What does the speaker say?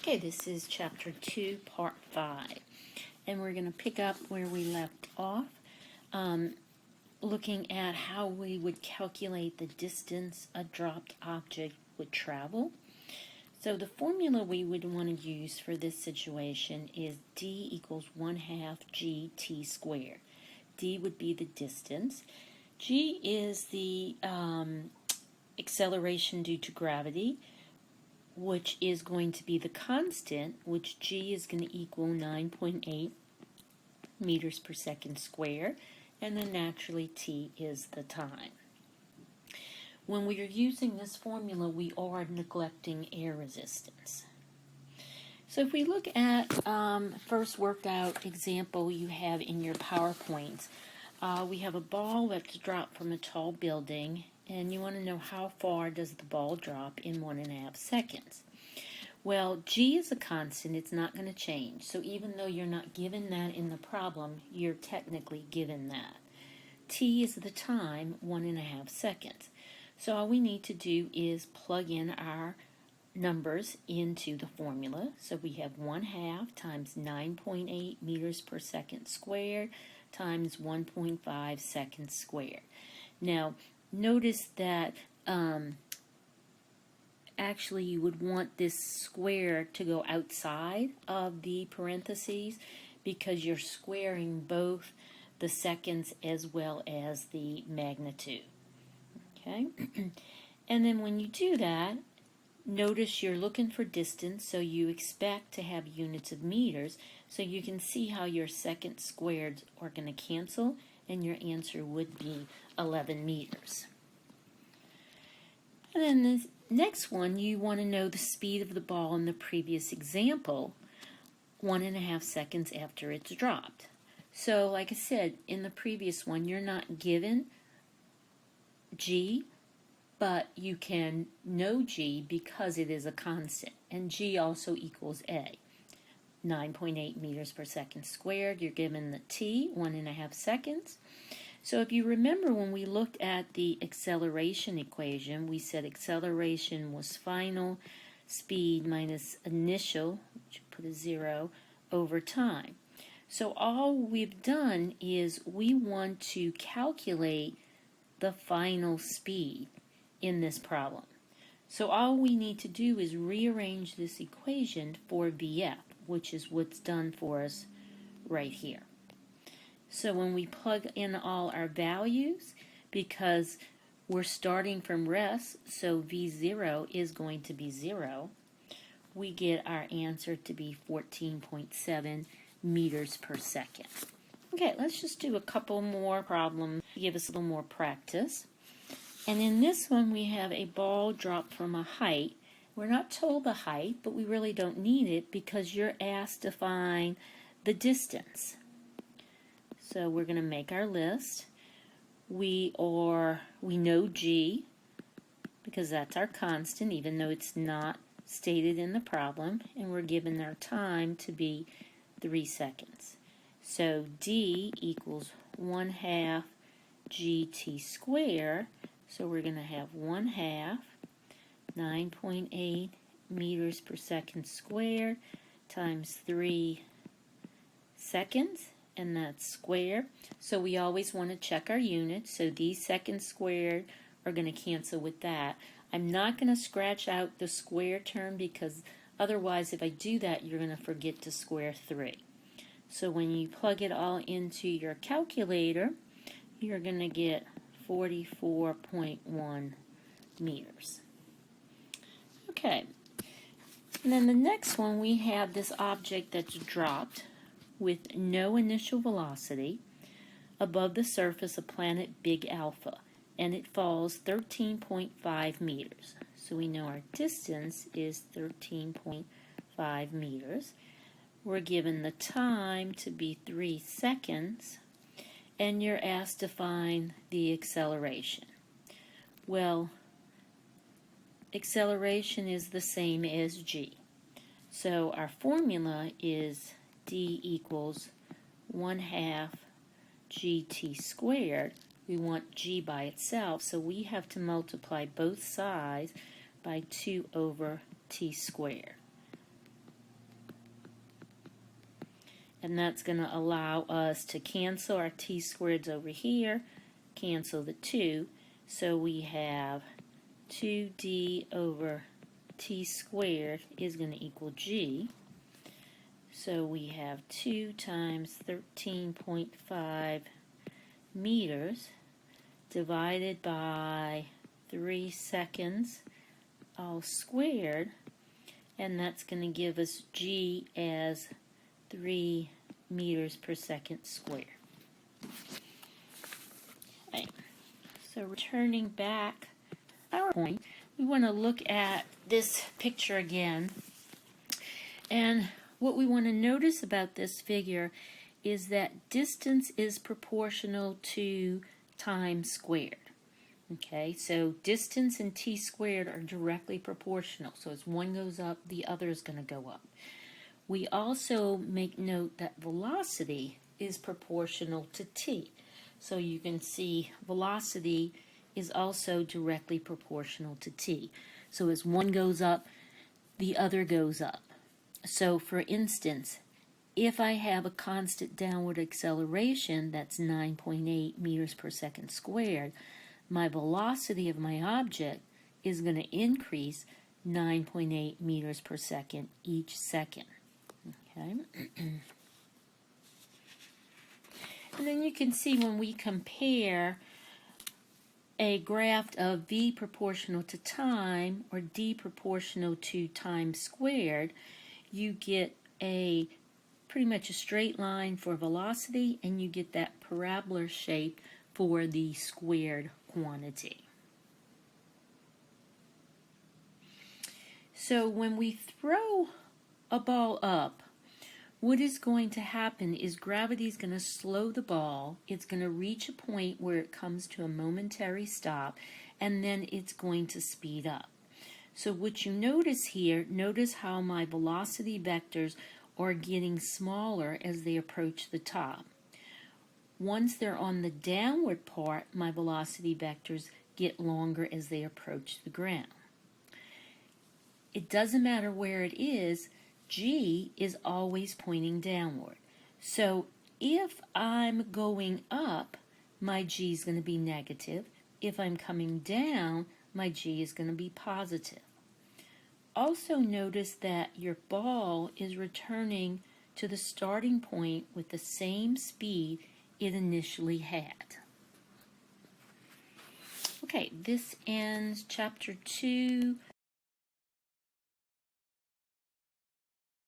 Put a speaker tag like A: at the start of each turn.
A: Okay, this is Chapter 2, Part 5, and we're going to pick up where we left off, looking at how we would calculate the distance a dropped object would travel. So the formula we would want to use for this situation is d equals 1/2 gt squared. D would be the distance. G is the acceleration due to gravity, which is going to be the constant, which g is going to equal 9.8 meters per second squared, and then naturally t is the time. When we are using this formula, we are neglecting air resistance. So if we look at first worked out example you have in your PowerPoint, we have a ball that's dropped from a tall building, and you want to know how far does the ball drop in 1.5 seconds. Well, g is a constant, it's not going to change. So even though you're not given that in the problem, you're technically given that. T is the time, 1.5 seconds. So all we need to do is plug in our numbers into the formula. So we have 1/2 times 9.8 meters per second squared times 1.5 seconds squared. Now, notice that actually you would want this square to go outside of the parentheses because you're squaring both the seconds as well as the magnitude. Okay? And then when you do that, notice you're looking for distance, so you expect to have units of meters, so you can see how your seconds squared are going to cancel, and your answer would be 11 meters. And then the next one, you want to know the speed of the ball in the previous example, 1.5 seconds after it's dropped. So like I said, in the previous one, you're not given g, but you can know g because it is a constant, and g also equals a. 9.8 meters per second squared, you're given the t, 1.5 seconds. So if you remember when we looked at the acceleration equation, we said acceleration was final speed minus initial, which put a 0, over time. So all we've done is we want to calculate the final speed in this problem. So all we need to do is rearrange this equation for VF, which is what's done for us right here. So when we plug in all our values, because we're starting from rest, so V0 is going to be 0, we get our answer to be 14.7 meters per second. Okay, let's just do a couple more problems to give us a little more practice. And in this one, we have a ball dropped from a height. We're not told the height, but we really don't need it because you're asked to find the distance. So we're going to make our list. We know g because that's our constant, even though it's not stated in the problem, and we're given our time to be 3 seconds. So d equals 1/2 gt squared. So we're going to have 1/2 9.8 meters per second squared times 3 seconds, and that's square. So we always want to check our units. So these seconds squared are going to cancel with that. I'm not going to scratch out the square term because otherwise if I do that you're going to forget to square 3. So when you plug it all into your calculator, you're going to get 44.1 meters. Okay, and then the next one, we have this object that's dropped with no initial velocity above the surface of planet Big Alpha, and it falls 13.5 meters. So we know our distance is 13.5 meters. We're given the time to be 3 seconds, and you're asked to find the acceleration. Well, acceleration is the same as g. So our formula is d equals 1/2 gt squared. We want g by itself, so we have to multiply both sides by 2 over t squared. And that's going to allow us to cancel our t squareds over here, cancel the 2. So we have 2d over t squared is going to equal g. So we have 2 times 13.5 meters divided by 3 seconds all squared, and that's going to give us g as 3 meters per second squared. Okay. So returning back our point, we want to look at this picture again, and what we want to notice about this figure is that distance is proportional to time squared. Okay, so distance and t squared are directly proportional. So as one goes up, the other is going to go up. We also make note that velocity is proportional to t. So you can see velocity is also directly proportional to t. So as one goes up, the other goes up. So for instance, if I have a constant downward acceleration that's 9.8 meters per second squared, my velocity of my object is going to increase 9.8 meters per second each second. Okay. And then you can see when we compare a graph of v proportional to time or d proportional to time squared, you get a pretty much a straight line for velocity, and you get that parabola shape for the squared quantity. So when we throw a ball up, what is going to happen is gravity is going to slow the ball. It's going to reach a point where it comes to a momentary stop, and then it's going to speed up. So what you notice here, notice how my velocity vectors are getting smaller as they approach the top. Once they're on the downward part, my velocity vectors get longer as they approach the ground. It doesn't matter where it is, g is always pointing downward. So if I'm going up, my g is going to be negative. If I'm coming down, my g is going to be positive. Also notice that your ball is returning to the starting point with the same speed it initially had. Okay, this ends chapter 2.